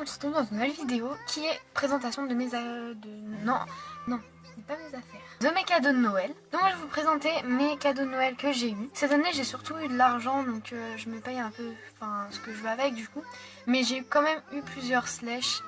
on se retrouve dans une nouvelle vidéo qui est présentation de mes non, c'est pas mes affaires. De mes cadeaux de Noël. Donc moi je vais vous présenter mes cadeaux de Noël que j'ai eu. Cette année j'ai surtout eu de l'argent donc je me paye un peu ce que je veux avec du coup. Mais j'ai quand même eu plusieurs slashes.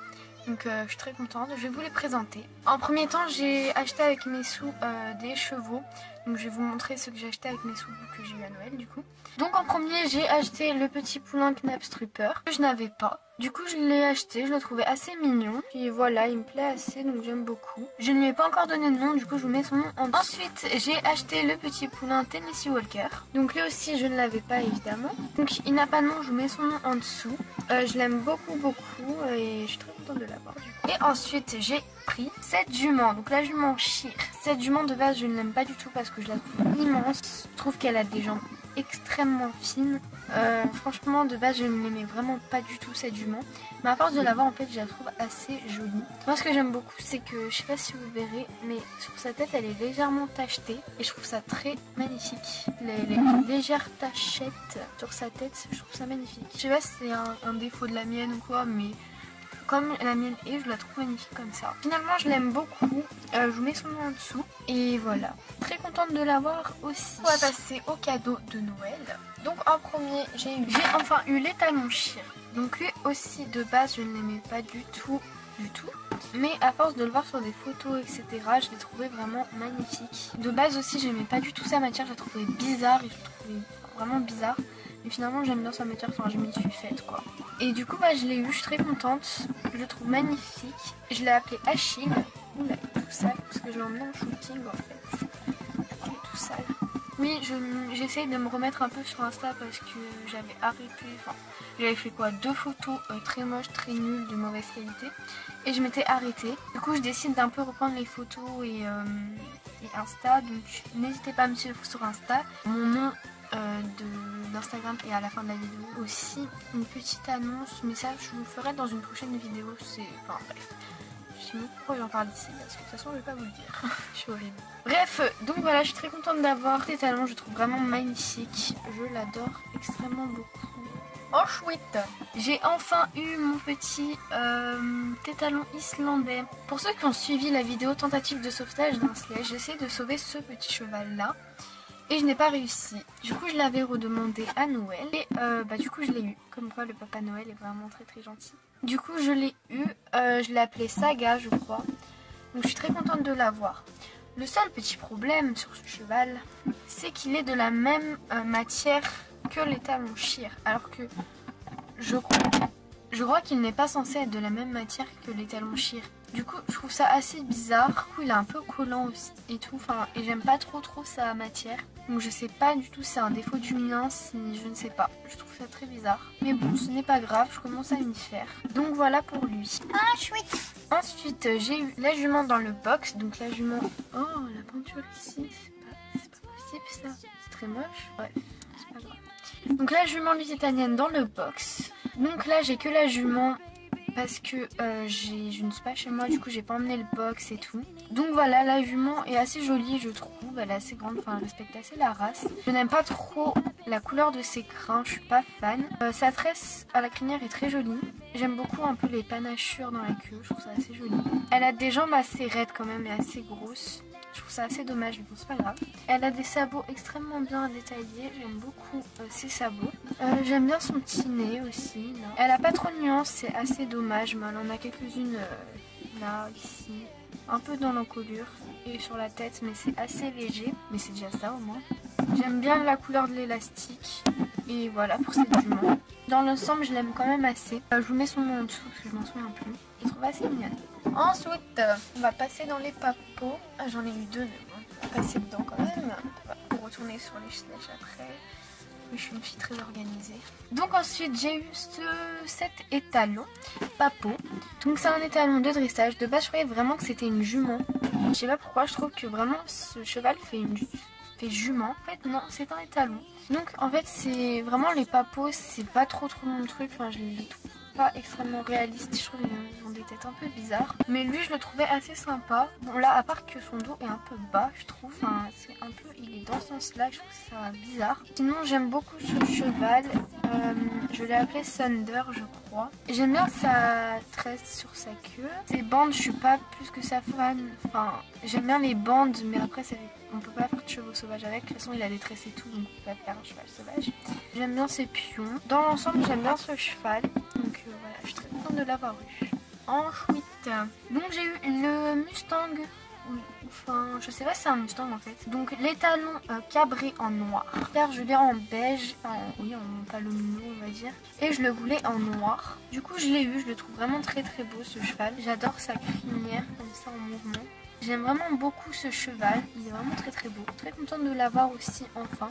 Donc je suis très contente, je vais vous les présenter. En premier temps j'ai acheté avec mes sous des chevaux. Donc je vais vous montrer ce que j'ai acheté avec mes sous que j'ai eu à Noël du coup. Donc en premier j'ai acheté le petit poulain Knapstrupper que je n'avais pas. Du coup je l'ai acheté, je le trouvais assez mignon. Puis voilà, il me plaît assez donc j'aime beaucoup. Je ne lui ai pas encore donné de nom, du coup je vous mets son nom en dessous. Ensuite j'ai acheté le petit poulain Tennessee Walker. Donc lui aussi je ne l'avais pas évidemment. Donc il n'a pas de nom, je vous mets son nom en dessous. Je l'aime beaucoup et je suis très contente de l'avoir du coup. Et ensuite j'ai pris cette jument, donc la jument Shire. Cette jument de base je ne l'aime pas du tout parce que je la trouve immense. Je trouve qu'elle a des jambes extrêmement fine. Franchement de base je ne l'aimais vraiment pas du tout cette jument, mais à force de la voir en fait je la trouve assez jolie. Moi ce que j'aime beaucoup c'est que je sais pas si vous verrez mais sur sa tête elle est légèrement tachetée et je trouve ça très magnifique. Les légères tachettes sur sa tête, je trouve ça magnifique. Je sais pas si c'est un défaut de la mienne ou quoi, mais comme la mienne est, je la trouve magnifique comme ça. Finalement je l'aime beaucoup, je vous mets son nom en dessous et voilà. Très contente de l'avoir aussi. On va passer au cadeau de Noël. Donc en premier j'ai enfin eu l'étalon Shire. Donc lui aussi de base je ne l'aimais pas du tout. Mais à force de le voir sur des photos etc, je l'ai trouvé vraiment magnifique. De base aussi j'aimais pas du tout sa matière, je la trouvais bizarre et je la trouvais vraiment bizarre. Mais finalement j'aime bien sa matière, enfin je m'y suis faite quoi. Et du coup je l'ai eu, je suis très contente, je le trouve magnifique. Je l'ai appelé Achille. Oula, il est tout sale parce que je l'ai emmené en shooting en fait. Il est tout sale. Oui, j'essaye de me remettre un peu sur Insta parce que j'avais arrêté, j'avais fait quoi, 2 photos très moches, très nulles, de mauvaise qualité. Et je m'étais arrêtée. Du coup je décide d'un peu reprendre les photos et Insta. Donc n'hésitez pas à me suivre sur Insta. Mon nom d'Instagram et à la fin de la vidéo aussi une petite annonce, mais ça je vous le ferai dans une prochaine vidéo. C'est bref, je sais même pas pourquoi j'en parle ici parce que de toute façon je vais pas vous le dire. Je suis horrible. Bref, donc voilà, je suis très contente d'avoir cet talons, je trouve vraiment magnifique, je l'adore extrêmement beaucoup. Ensuite, j'ai enfin eu mon petit tétalon islandais. Pour ceux qui ont suivi la vidéo tentative de sauvetage d'un sledge, j'essaie de sauver ce petit cheval là. Et je n'ai pas réussi. Du coup je l'avais redemandé à Noël. Et du coup je l'ai eu. Comme quoi le Papa Noël est vraiment très gentil. Du coup je l'ai eu. Je l'ai appelé Saga je crois. Donc je suis très contente de l'avoir. Le seul petit problème sur ce cheval, c'est qu'il est de la même matière que l'étalon Shire. Alors que je crois qu'il n'est pas censé être de la même matière que l'étalon Shire. Du coup je trouve ça assez bizarre. Du coup il est un peu collant aussi et tout. Et j'aime pas trop sa matière. Donc je sais pas du tout si c'est un défaut du mien, si je ne sais pas. Je trouve ça très bizarre. Mais bon ce n'est pas grave, je commence à m'y faire. Donc voilà pour lui. Ah chouette. Ensuite j'ai eu la jument dans le box. Donc la jument... Oh la peinture ici, c'est pas possible ça. C'est très moche. Bref, c'est pas grave. Donc la jument lusitanienne dans le box. Donc là j'ai que la jument parce que je ne suis pas chez moi, du coup j'ai pas emmené le box et tout. Donc voilà, la jument est assez jolie je trouve, elle est assez grande, elle respecte assez la race. Je n'aime pas trop la couleur de ses crins, je suis pas fan. Sa tresse à la crinière est très jolie. J'aime beaucoup un peu les panachures dans la queue, je trouve ça assez joli. Elle a des jambes assez raides quand même et assez grosses. Je trouve ça assez dommage, mais bon c'est pas grave. Elle a des sabots extrêmement bien détaillés, j'aime beaucoup ses sabots. J'aime bien son petit nez aussi. Là. Elle a pas trop de nuances, c'est assez dommage, mais elle en a quelques-unes là, ici. Un peu dans l'encolure et sur la tête, mais c'est assez léger. Mais c'est déjà ça au moins. J'aime bien la couleur de l'élastique. Et voilà pour cette jument. Dans l'ensemble je l'aime quand même assez. Je vous mets son nom en dessous parce que je m'en souviens plus. Je trouve assez mignonne. Ensuite, on va passer dans les papeaux. J'en ai eu 2, mais bon, on va passer dedans quand même. Pour retourner sur les slashes après. Oui, je suis une fille très organisée. Donc ensuite, j'ai eu cet étalon, Papo. Donc c'est un étalon de dressage. De base, je croyais vraiment que c'était une jument. Je sais pas pourquoi, je trouve que vraiment ce cheval fait jument. En fait, non, c'est un étalon. Donc en fait, c'est vraiment les papos, c'est pas trop mon truc. Je les trouve pas extrêmement réalistes. Je trouve qu'ils ont des têtes un peu bizarres. Mais lui, je le trouvais assez sympa. Bon là, à part que son dos est un peu bas, je trouve. C'est un peu, il est dans ce sens-là. Je trouve ça bizarre. Sinon, j'aime beaucoup ce cheval. Je l'ai appelé Thunder, je crois. J'aime bien sa tresse sur sa queue. Ses bandes, je suis pas plus que sa fan. Enfin, j'aime bien les bandes, mais après, on peut pas faire de chevaux sauvages avec. De toute façon, il a des tresses et tout, donc on peut pas faire un cheval sauvage. J'aime bien ses pions. Dans l'ensemble, j'aime bien ce cheval. Donc voilà, je suis très contente de l'avoir eu. Ensuite, donc j'ai eu le Mustang. Enfin, je sais pas si c'est un Mustang en fait. Donc les talons cabrés en noir. Car je l'ai en beige, oui, en palomino on va dire. Et je le voulais en noir. Du coup je l'ai eu, je le trouve vraiment très très beau ce cheval. J'adore sa crinière comme ça en mouvement. J'aime vraiment beaucoup ce cheval, il est vraiment très très beau. Très contente de l'avoir aussi enfin.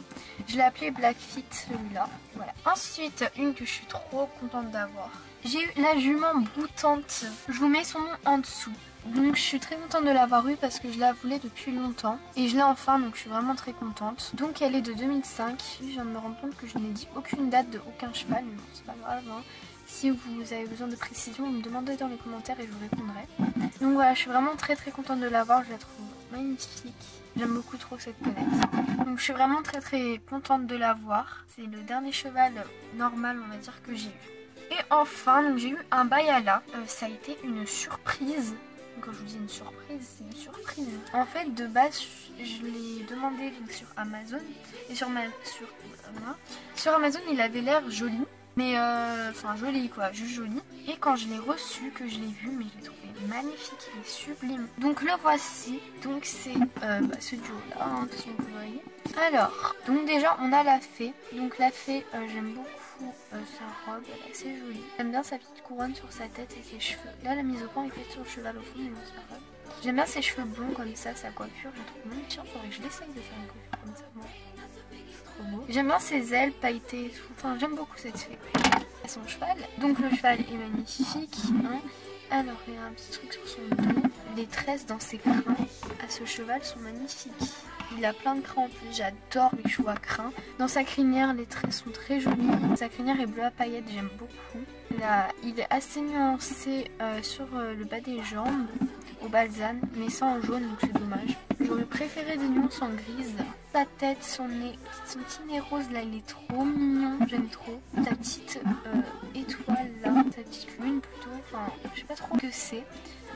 Je l'ai appelé Blackfeet celui-là. Voilà. Ensuite, une que je suis trop contente d'avoir. J'ai eu la jument broutante. Je vous mets son nom en dessous. Donc je suis très contente de l'avoir eu parce que je la voulais depuis longtemps. Et je l'ai enfin, donc je suis vraiment très contente. Donc elle est de 2005. Je viens de me rendre compte que je n'ai dit aucune date de aucun cheval. Mais bon, c'est pas grave hein. Si vous avez besoin de précision, vous me demandez dans les commentaires et je vous répondrai. Donc voilà, je suis vraiment très très contente de l'avoir. Je la trouve magnifique. J'aime beaucoup trop cette pelette. Donc je suis vraiment très très contente de l'avoir. C'est le dernier cheval normal, on va dire, que j'ai eu. Et enfin, j'ai eu un Bayala. Ça a été une surprise. Quand je vous dis une surprise, c'est une surprise. En fait, de base, je l'ai demandé sur Amazon. Et sur Amazon, il avait l'air joli. Mais enfin joli quoi, juste joli. Et quand je l'ai reçu, que je l'ai vu, mais je l'ai trouvé magnifique, il est sublime. Donc le voici, donc c'est ce duo là, hein, si vous voyez. Alors, donc déjà on a la fée. Donc la fée, j'aime beaucoup sa robe, elle est assez jolie. J'aime bien sa petite couronne sur sa tête et ses cheveux. Là la mise au point est faite sur le cheval au fond, mais bon, c'est pas grave. J'aime bien ses cheveux blonds comme ça, sa coiffure, je trouve magnifique. Faudrait que je l'essaye de faire une coiffure comme ça, moi. J'aime bien ses ailes pailletées et tout. Enfin, j'aime beaucoup cette fée. À son cheval. Donc le cheval est magnifique. Hein. Alors, il y a un petit truc sur son dos. Les tresses dans ses crins à ce cheval sont magnifiques. Il a plein de crins en plus. J'adore les chevaux à crins. Dans sa crinière, les tresses sont très jolies. Sa crinière est bleue à paillettes. J'aime beaucoup. Là, il est assez nuancé sur le bas des jambes. Au balsane, mais sans en jaune, donc c'est dommage. J'aurais préféré des nuances en grise. Sa tête, son petit nez rose là, il est trop mignon, j'aime trop. Ta petite étoile là, ta petite lune plutôt, enfin je sais pas trop ce que c'est.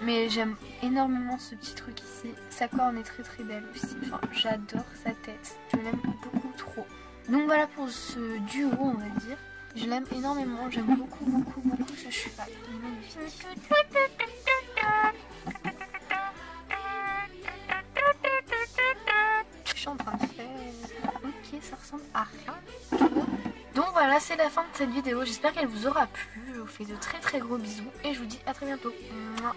Mais j'aime énormément ce petit truc ici. Sa corne est très très belle aussi, enfin j'adore sa tête. Je l'aime beaucoup trop. Donc voilà pour ce duo on va dire. Je l'aime énormément, j'aime beaucoup beaucoup beaucoup ce cheval. Il est magnifique. Je suis en train de faire... Ok, ça ressemble à rien. Donc voilà, c'est la fin de cette vidéo. J'espère qu'elle vous aura plu. Je vous fais de très très gros bisous et je vous dis à très bientôt. Mouah.